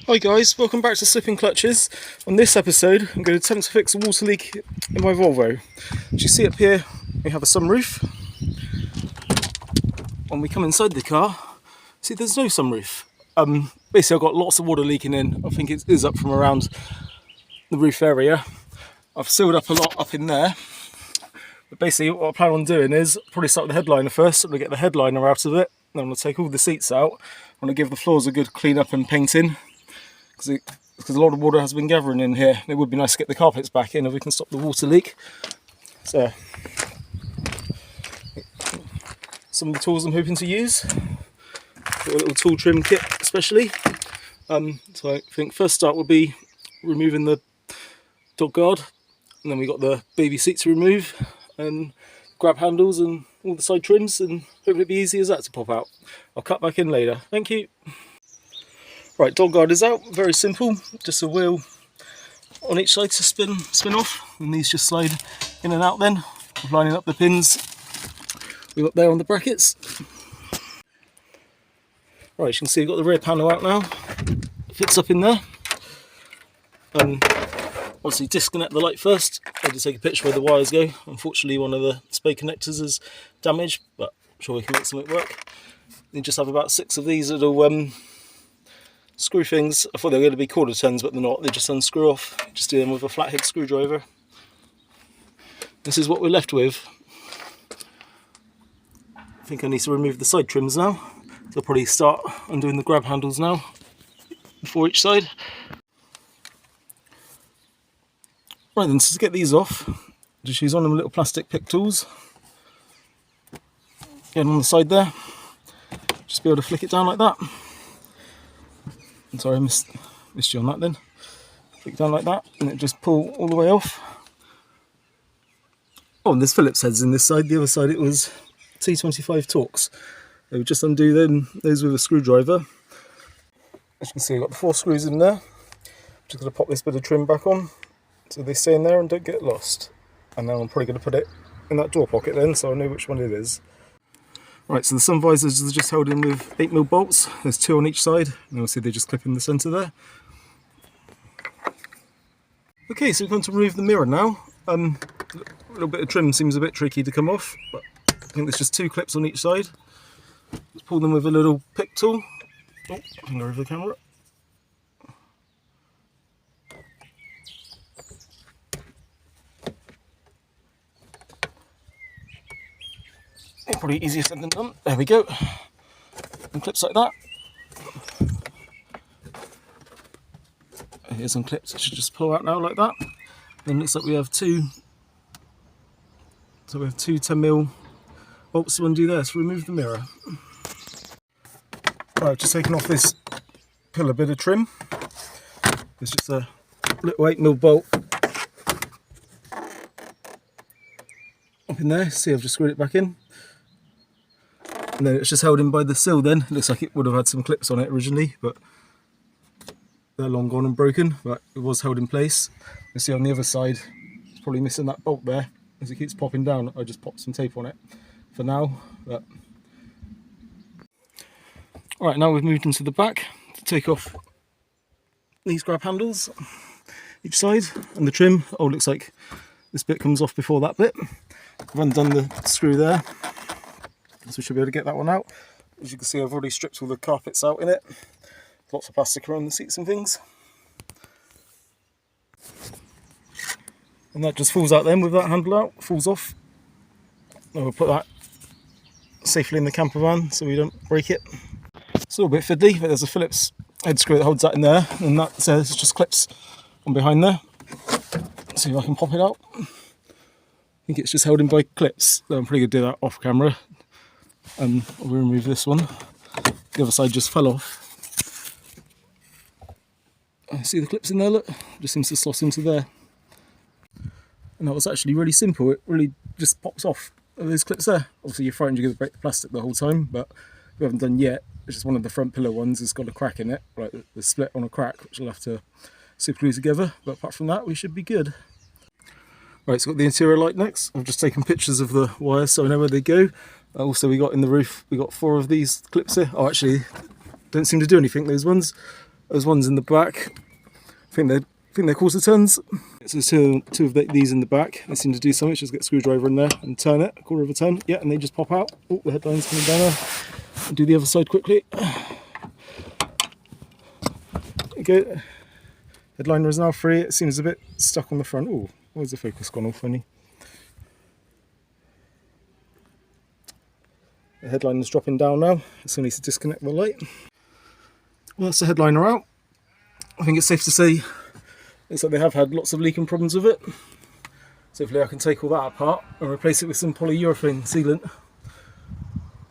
Hi guys, welcome back to Slipping Clutches. On this episode I'm going to attempt to fix a water leak in my Volvo. As you see up here we have a sunroof. When we come inside the car, see there's no sunroof. Basically I've got lots of water leaking in. I think it is up from around the roof area. I've sealed up a lot up in there. But basically what I plan on doing is probably start with the headliner first. I'm going to get the headliner out of it. Then I'm going to take all the seats out. I'm going to give the floors a good clean up and painting. Because a lot of water has been gathering in here. It would be nice to get the carpets back in if we can stop the water leak. So, some of the tools I'm hoping to use. Got a little tool trim kit especially. So I think first start will be removing the dog guard. And then we got the baby seat to remove. And grab handles and all the side trims. And hopefully it'll be easy as that to pop out. I'll cut back in later. Thank you. Right, dog guard is out, very simple, just a wheel on each side to spin off, and these just slide in and out then, lining up the pins we've got there on the brackets. Right, as you can see we've got the rear panel out now, fits up in there. Obviously disconnect the light first. I had to take a picture where the wires go. Unfortunately one of the spade connectors is damaged, but I'm sure we can make something work. You just have about 6 of these little screw things. I thought they were going to be quarter turns, but they're not. They just unscrew off. Just do them with a flathead screwdriver. This is what we're left with. I think I need to remove the side trims now. So I'll probably start undoing the grab handles now for each side. Right then, so to get these off, just use one of them little plastic pick tools. Again on the side there. Just be able to flick it down like that. Sorry, I missed you on that then. Flick down like that and it just pull all the way off. Oh, and there's Phillips heads in this side. The other side it was T25 Torx. They would just undo those with a screwdriver. As you can see, we've got the 4 screws in there. Just going to pop this bit of trim back on so they stay in there and don't get lost. And then I'm probably going to put it in that door pocket then so I know which one it is. Right, so the sun visors are just held in with 8mm bolts. There's 2 on each side, and obviously they just clip in the centre there. Okay, so we're going to remove the mirror now. A little bit of trim seems a bit tricky to come off, but I think there's just 2 clips on each side. Let's pull them with a little pick tool. Oh, I can go over the camera. Probably easier said than done. There we go. And clips like that. Here's some clips that should just pull out now like that. Then it looks like we have 2. So we have 2 10mm bolts to undo there. So remove the mirror. Right, I've just taken off this pillar bit of trim. There's just a little 8mm bolt up in there. See, I've just screwed it back in. And then it's just held in by the sill then. It looks like it would have had some clips on it originally, but they're long gone and broken, but it was held in place. You see on the other side, it's probably missing that bolt there. As it keeps popping down, I just popped some tape on it for now. But alright, now we've moved into the back to take off these grab handles each side and the trim. Oh, looks like this bit comes off before that bit. I've undone the screw there. So we should be able to get that one out. As you can see, I've already stripped all the carpets out in it. Lots of plastic around the seats and things. And that just falls out then with that handle out, falls off. And we'll put that safely in the camper van so we don't break it. It's a little bit fiddly, but there's a Phillips head screw that holds that in there, and that says just clips on behind there. Let's see if I can pop it out. I think it's just held in by clips. I'm pretty good to do that off camera. We'll remove this one. The other side just fell off. See the clips in there, look? Just seems to slot into there. And that was actually really simple. It really just pops off those clips there. Obviously you're frightened you're going to break the plastic the whole time, but we haven't done yet. It's just one of the front pillar ones has got a crack in it, like the split on a crack, which we'll have to super glue together. But apart from that, we should be good. Right, so got the interior light next. I've just taken pictures of the wires so I know where they go. Also we got in the roof, we got 4 of these clips here. Oh, actually, don't seem to do anything, those ones. There's ones in the back. I think they're quarter tons. So there's two of these in the back. They seem to do something. Just get a screwdriver in there and turn it, a quarter of a ton. Yeah, and they just pop out. Oh, the headline's coming down now. I'll do the other side quickly. There you go. Headliner is now free. It seems a bit stuck on the front. Oh, where's the focus gone all funny? The headliner's dropping down now. So I need to disconnect the light. Well, that's the headliner out. I think it's safe to say looks like they have had lots of leaking problems with it. So hopefully I can take all that apart and replace it with some polyurethane sealant.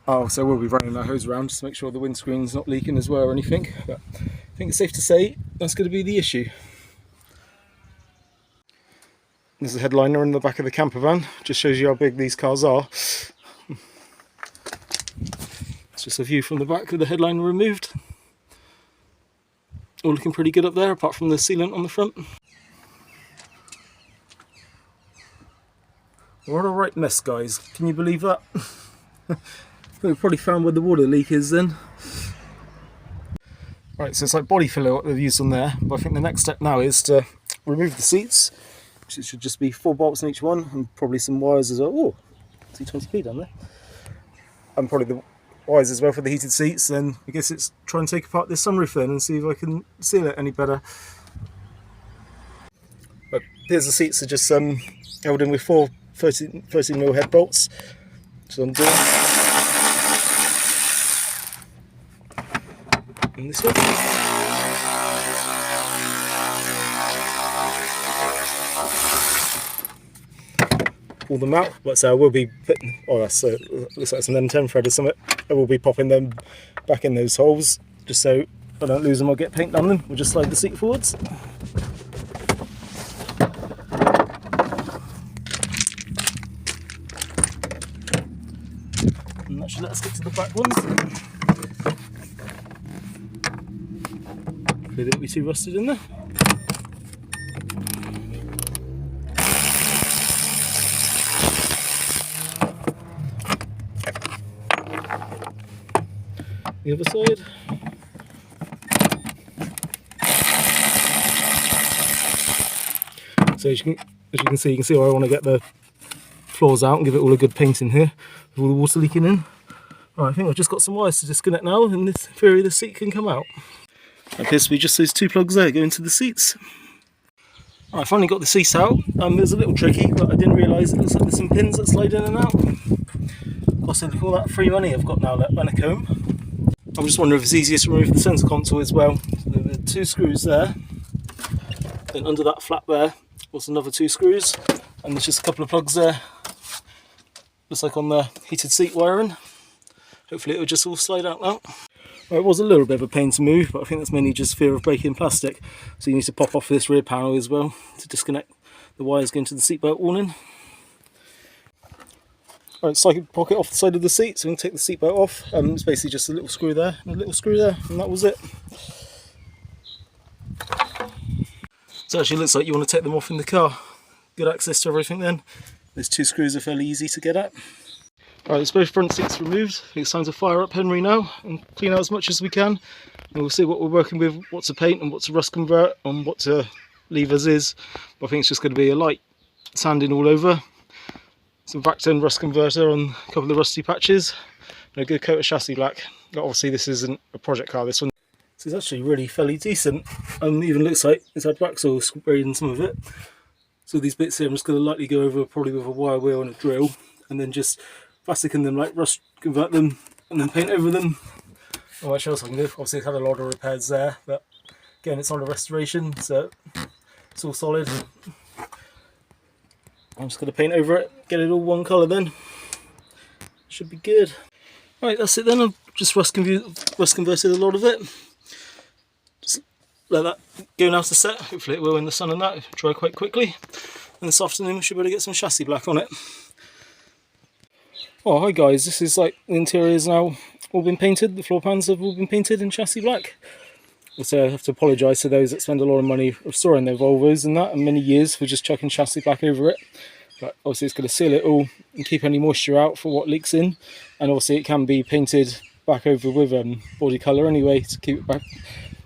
Oh, so we'll be running that hose around just to make sure the windscreen's not leaking as well or anything. But I think it's safe to say that's going to be the issue. There's the headliner in the back of the camper van. Just shows you how big these cars are. It's just a view from the back with the headliner removed. All looking pretty good up there, apart from the sealant on the front. What a right mess, guys. Can you believe that? We've probably found where the water leak is then. Right, so it's like body filler what they've used on there, but I think the next step now is to remove the seats, which should just be 4 bolts in each one, and probably some wires as well. Oh, I see 20p down there. And probably the wires as well for the heated seats. Then I guess it's try and take apart this sunroof then and see if I can seal it any better. But here's the seats are just held in with 4 13mm head bolts. So undo it. And this one. Pull them out, but so I will be putting, oh that's looks like some M10 thread or something. I will be popping them back in those holes just so I don't lose them or get paint on them. We'll just slide the seat forwards. And that should let us get to the back ones. Hopefully they won't be too rusted in there. The other side. So as you can see where I want to get the floors out and give it all a good paint in here with all the water leaking in. Right, I think I've just got some wires to disconnect now, and this theory the seat can come out. It appears to be just those 2 plugs there go into the seats. Right, I finally got the seats out. It was a little tricky, but I didn't realise it looks like there's some pins that slide in and out. Costing all that free money I've got now that Honeycomb. I'm just wondering if it's easier to remove the centre console as well. So there are 2 screws there. Then under that flap there was another 2 screws, and there's just a couple of plugs there. Looks like on the heated seat wiring. Hopefully it will just all slide out now. Well, it was a little bit of a pain to move, but I think that's mainly just fear of breaking plastic. So you need to pop off this rear panel as well to disconnect the wires going to the seatbelt warning. Alright, socket pocket off the side of the seat, so we can take the seatbelt off. It's basically just a little screw there, and a little screw there, and that was it. So it actually looks like you want to take them off in the car. Good access to everything then. Those 2 screws are fairly easy to get at. Alright, there's both front seats removed. I think it's time to fire up Henry now and clean out as much as we can. And we'll see what we're working with, what to paint and what to rust convert and what to leave as is. But I think it's just going to be a light sanding all over. Some back end rust converter on a couple of the rusty patches. And a good coat of chassis black. Obviously this isn't a project car, this one. This is actually really fairly decent. Even looks like it's had wax oil sprayed in some of it. So these bits here I'm just going to lightly go over probably with a wire wheel and a drill. And then just plastic in them, like rust convert them and then paint over them. Not much else I can do. Obviously it's had a lot of repairs there, but again it's on a restoration, so it's all solid. I'm just going to paint over it, get it all one colour then. Should be good. Right, that's it then. I've just rust converted a lot of it. Just let that go now to set. Hopefully it will in the sun and that. Dry quite quickly. And this afternoon we should be able to get some chassis black on it. Oh, hi guys, this is like the interior is now all been painted, the floor pans have all been painted in chassis black. So I have to apologise to those that spend a lot of money restoring their Volvos and that, and many years for just chucking chassis black over it. But obviously it's going to seal it all and keep any moisture out for what leaks in. And obviously it can be painted back over with body colour anyway to keep it back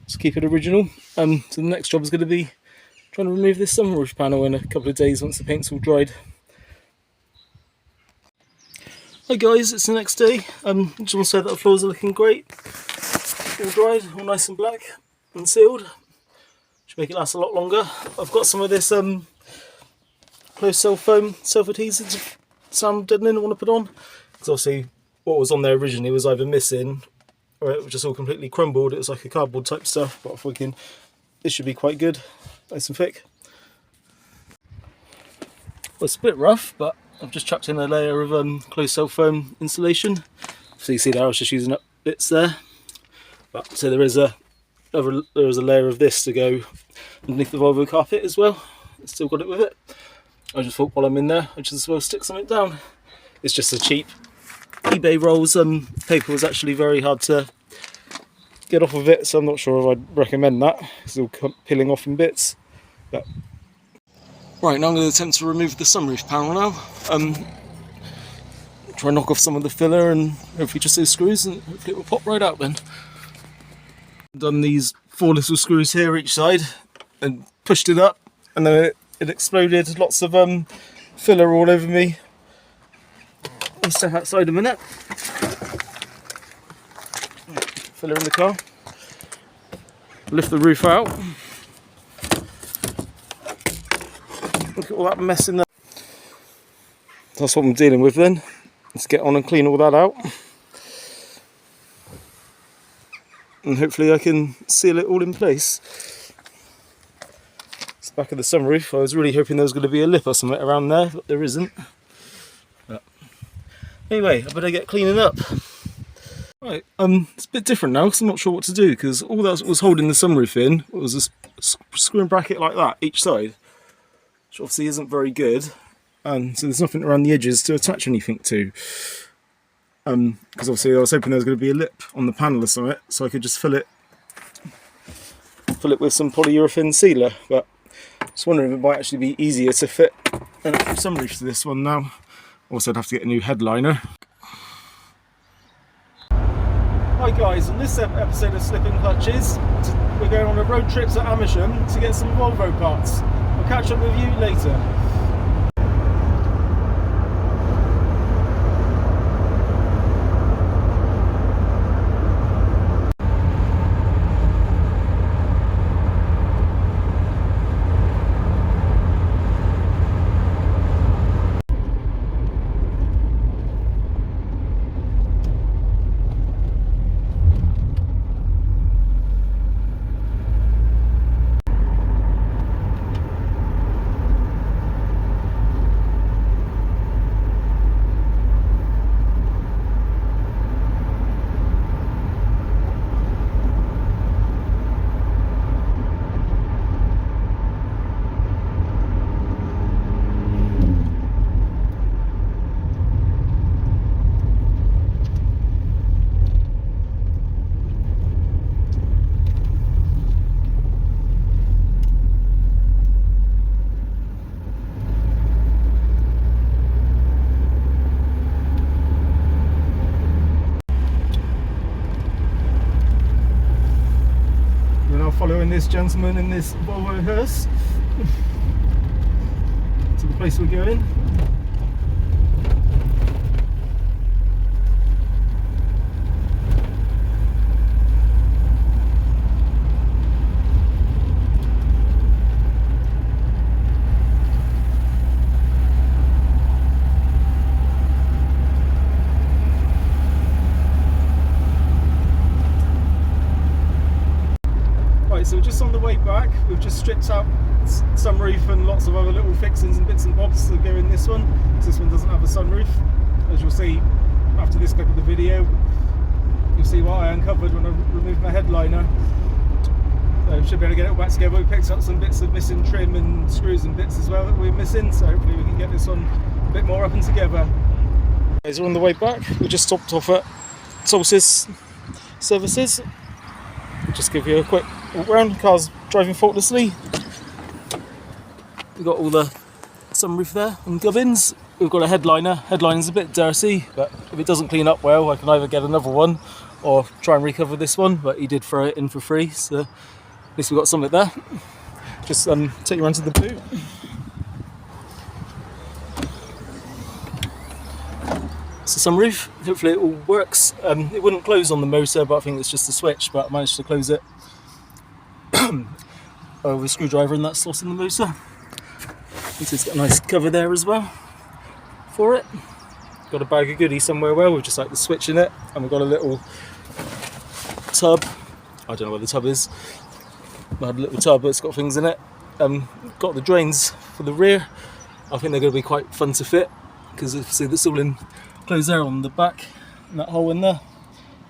to keep it original. So the next job is going to be trying to remove this sunroof panel in a couple of days once the paint's all dried. Hi guys, it's the next day. Just want to say that the floors are looking great. All dried, all nice and black and sealed. Should make it last a lot longer. I've got some of this closed cell foam self-adhesive sand deadening I want to put on. Because obviously what was on there originally was either missing or it was just all completely crumbled. It was like a cardboard type stuff, but I'm thinking this should be quite good, nice and thick. Well, it's a bit rough, but I've just chucked in a layer of closed cell foam insulation. So you see there I was just using up bits there. But so there is a layer of this to go underneath the Volvo carpet as well. I've still got it with it. I just thought while I'm in there, I just as well stick something down. It's just a cheap eBay rolls. Paper was actually very hard to get off of it, so I'm not sure if I'd recommend that. It's all peeling off in bits. But right, now I'm going to attempt to remove the sunroof panel now. Try and knock off some of the filler and hopefully just those screws, and hopefully it will pop right out then. I've done these 4 little screws here each side and pushed it up, and then it exploded. Lots of filler all over me. I'll step outside a minute. Filler in the car. Lift the roof out. Look at all that mess in there. That's what I'm dealing with then. Let's get on and clean all that out. And hopefully I can seal it all in place. It's the back of the sunroof. I was really hoping there was going to be a lip or something around there, but there isn't. But anyway, I better get cleaning up. Right, it's a bit different now because I'm not sure what to do, because all that was holding the sunroof in was a screw and bracket like that each side, which obviously isn't very good. And so there's nothing around the edges to attach anything to. Because obviously I was hoping there was going to be a lip on the panel or something, so I could just fill it with some polyurethane sealer. But I was wondering if it might actually be easier to fit an actual sunroof to this one now. Also, I'd have to get a new headliner. Hi guys, on this episode of Slipping Clutches, we're going on a road trip to Amersham to get some Volvo parts. I'll catch up with you later. Following this gentleman in this Volvo hearse to the place we're going. So just on the way back, we've just stripped out sunroof and lots of other little fixings and bits and bobs that go in this one, because this one doesn't have a sunroof. As you'll see after this clip of the video, you'll see what I uncovered when I removed my headliner. So should be able to get it all back together. We picked up some bits of missing trim and screws and bits as well that we're missing, so hopefully we can get this one a bit more up and together. Guys, we're on the way back. We just stopped off at Solstice Services. Just give you a quick walk around. The car's driving faultlessly. We've got all the sunroof there and gubbins. We've got a headliner. Headliner's a bit dirty, but if it doesn't clean up well, I can either get another one or try and recover this one, but he did throw it in for free, so at least we got something there. Just take you around to the boot. It's the sunroof. Hopefully it all works. It wouldn't close on the motor, but I think it's just a switch, but I managed to close it with a screwdriver in that slot in the motor. It's got a nice cover there as well for it. Got a bag of goodies somewhere where we've just like the switch in it, and we've got a little tub. I don't know where the tub is. I had a little tub that's got things in it. Got the drains for the rear. I think they're going to be quite fun to fit because see that's all in closed there on the back and that hole in there.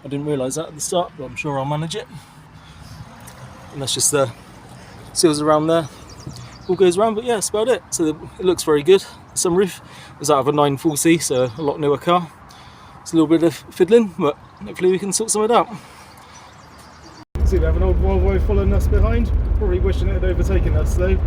I didn't realise that at the start, but I'm sure I'll manage it. And that's just the seals around there. All goes around, but yeah, that's about it. So it looks very good. The sunroof is out of a 940, so a lot newer car. It's a little bit of fiddling, but hopefully we can sort something out. See, we have an old Volvo following us behind, probably wishing it had overtaken us though.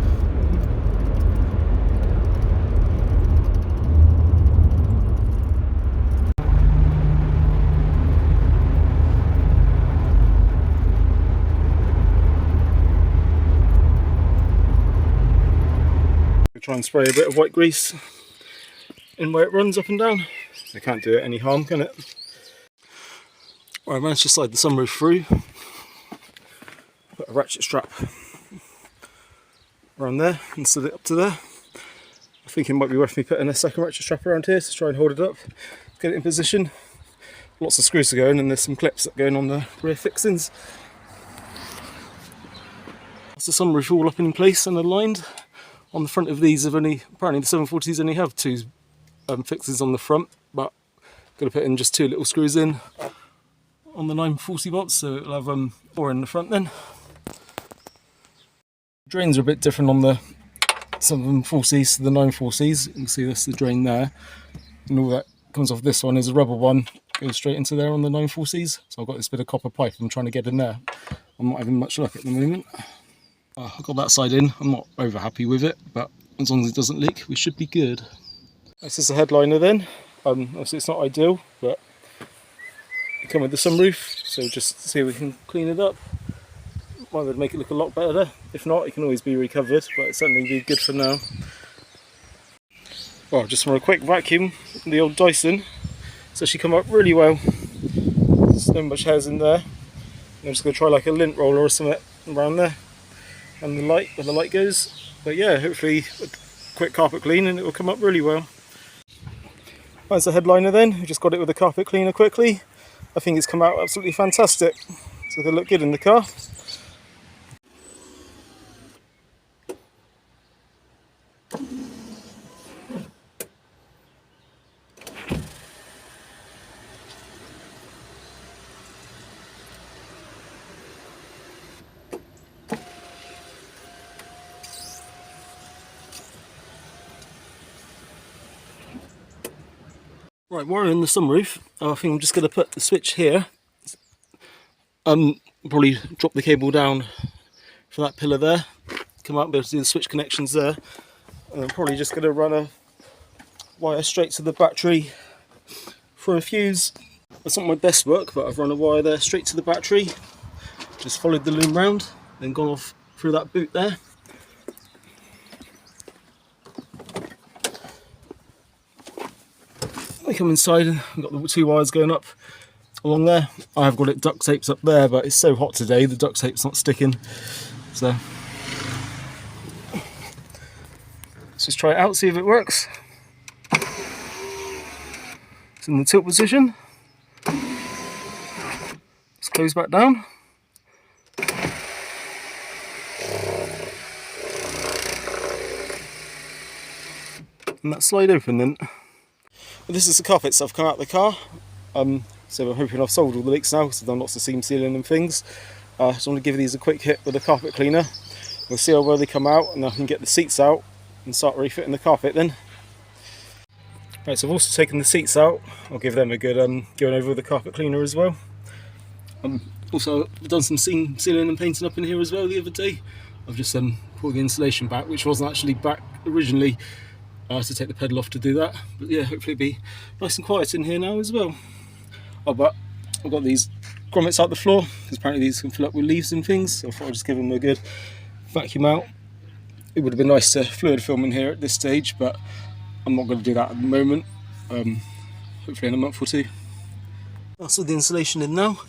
Try and spray a bit of white grease in where it runs up and down. It can't do it any harm, can it? Right, I managed to slide the sunroof through. Put a ratchet strap around there and slid it up to there. I think it might be worth me putting a second ratchet strap around here to try and hold it up, get it in position. Lots of screws to go in, and there's some clips that go in on the rear fixings. That's the sunroof all up in place and aligned. On the front of these, apparently the 740s only have two fixings on the front, but I'm going to put in just two little screws in on the 940 bolts, so it'll have four in the front then. Drains are a bit different on the 740s to the 940s. You can see that's the drain there, and all that comes off this one is a rubber one, goes straight into there on the 940s. So I've got this bit of copper pipe I'm trying to get in there. I'm not having much luck at the moment. I've got that side in. I'm not over happy with it, but as long as it doesn't leak, we should be good. This is the headliner then. Obviously it's not ideal, but it comes with the sunroof, so just see if we can clean it up. Might would make it look a lot better. If not, it can always be recovered, but it's certainly be good for now. Well, just from a quick vacuum, the old Dyson, it's actually come up really well. There's no much hairs in there. I'm just going to try like a lint roller or something around there. And the light, where the light goes. But yeah, hopefully a quick carpet clean and it will come up really well. That's the headliner then. We just got it with a carpet cleaner quickly. I think it's come out absolutely fantastic. So it'll look good in the car. Right, while we're in the sunroof, I think I'm just going to put the switch here. Probably drop the cable down for that pillar there. Come out and be able to do the switch connections there. And I'm probably just going to run a wire straight to the battery for a fuse. That's not my best work, but I've run a wire there straight to the battery. Just followed the loom round, then gone off through that boot there. I come inside and I've got the two wires going up along there. I have got it duct taped up there, but it's so hot today the duct tape's not sticking. So let's just try it out, see if it works. It's in the tilt position. Let's close back down. And that slide open then. Well, this is the carpets that have come out of the car, so I'm hoping I've solved all the leaks now because I've done lots of seam sealing and things. I just want to give these a quick hit with a carpet cleaner. We'll see how well they come out, and I can get the seats out and start refitting the carpet then. Right, so I've also taken the seats out. I'll give them a good going over with the carpet cleaner as well. Also, I've done some seam sealing and painting up in here as well the other day. I've just pulled the insulation back, which wasn't actually back originally. I had to take the pedal off to do that, but yeah, hopefully it'll be nice and quiet in here now as well. Oh, but I've got these grommets out the floor, because apparently these can fill up with leaves and things, so I thought I'd just give them a good vacuum out. It would have been nice to fluid film in here at this stage, but I'm not going to do that at the moment. Hopefully in a month or two. That's all the insulation in now.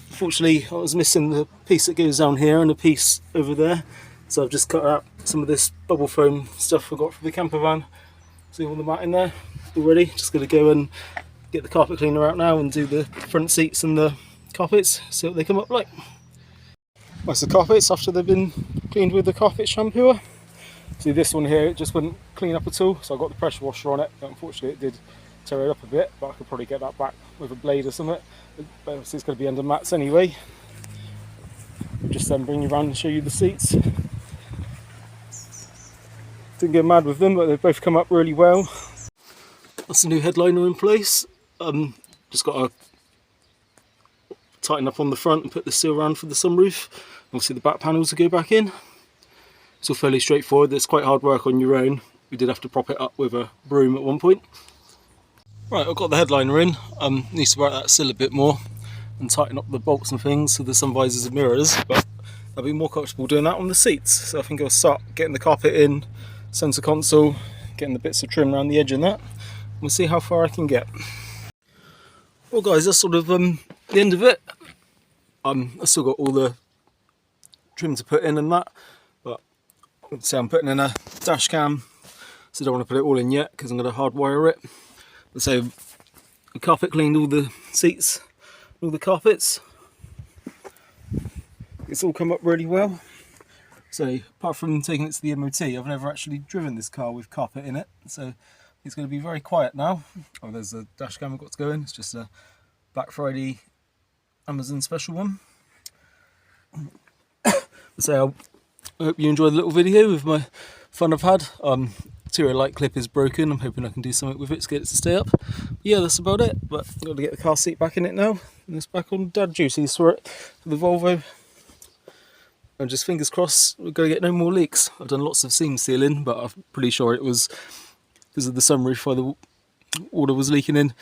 Fortunately, I was missing the piece that goes down here and a piece over there, so I've just cut out some of this bubble foam stuff I got from the camper van. See all the mat in there already. Just going to go and get the carpet cleaner out now and do the front seats and the carpets, see what they come up like. That's the carpets after they've been cleaned with the carpet shampooer. See, this one here, it just wouldn't clean up at all, so I got the pressure washer on it, but unfortunately it did tear it up a bit, but I could probably get that back with a blade or something. But obviously it's going to be under mats anyway. Just then bring you around and show you the seats. Didn't get mad with them, but they've both come up really well. That's the new headliner in place. Just got to tighten up on the front and put the seal around for the sunroof. Obviously the back panels will go back in. It's all fairly straightforward. It's quite hard work on your own. We did have to prop it up with a broom at one point. Right, I've got the headliner in. Need to work that sill a bit more and tighten up the bolts and things so there's some visors and mirrors, but I'll be more comfortable doing that on the seats. So I think I'll start getting the carpet in, centre console, getting the bits of trim around the edge and that. We'll see how far I can get. Well guys, that's sort of the end of it. I've still got all the trim to put in and that, but say I'm putting in a dash cam, so I don't want to put it all in yet because I'm going to hardwire it. So I carpet cleaned all the seats, all the carpets. It's all come up really well. So apart from taking it to the MOT, I've never actually driven this car with carpet in it. So it's going to be very quiet now. Oh, there's a dash cam I've got to go in. It's just a Black Friday Amazon special one. So I hope you enjoyed the little video with my fun I've had. Material light clip is broken. I'm hoping I can do something with it to get it to stay up. But yeah, that's about it. But I've got to get the car seat back in it now. And it's back on dad duties for it, for the Volvo. And just fingers crossed we're going to get no more leaks. I've done lots of seam sealing, but I'm pretty sure it was because of the sunroof where the water was leaking in.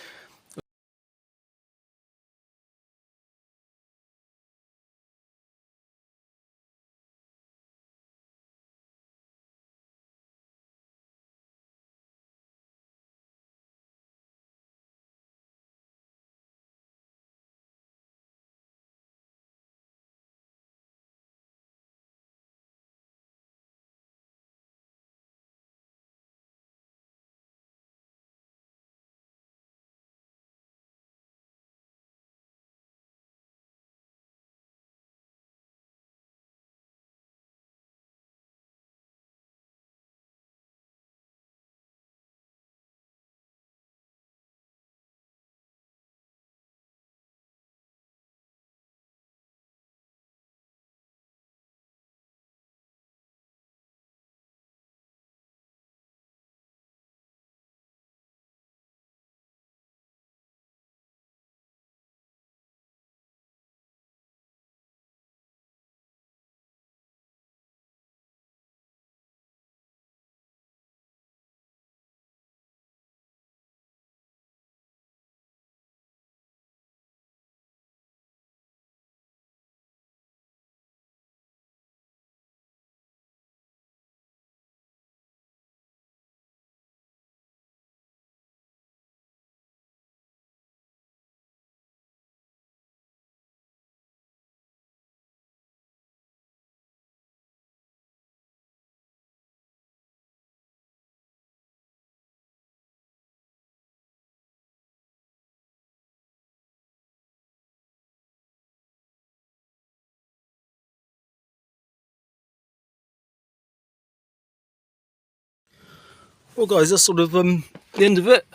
Well guys, that's sort of the end of it.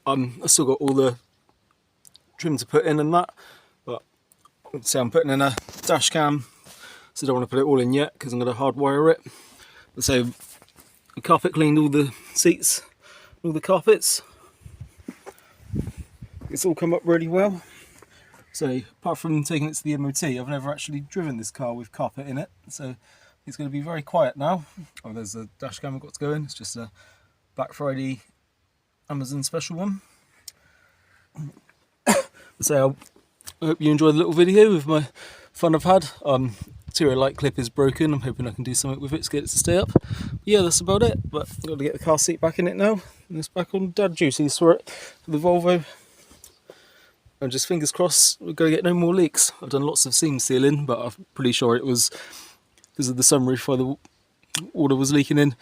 I've still got all the trim to put in and that, but say I'm putting in a dash cam, so I don't want to put it all in yet because I'm going to hardwire it. So I carpet cleaned all the seats, all the carpets. It's all come up really well. So apart from taking it to the MOT, I've never actually driven this car with carpet in it. So it's going to be very quiet now. Oh, there's a dash cam I've got to go in. It's just a Black Friday Amazon special one. So I hope you enjoyed the little video with my fun I've had. Interior light clip is broken. I'm hoping I can do something with it to get it to stay up. But yeah, that's about it. But I've got to get the car seat back in it now. And it's back on Dad Juicy for it, for the Volvo. And just fingers crossed we're going to get no more leaks. I've done lots of seam sealing, but I'm pretty sure it was because of the sunroof where the water was leaking in.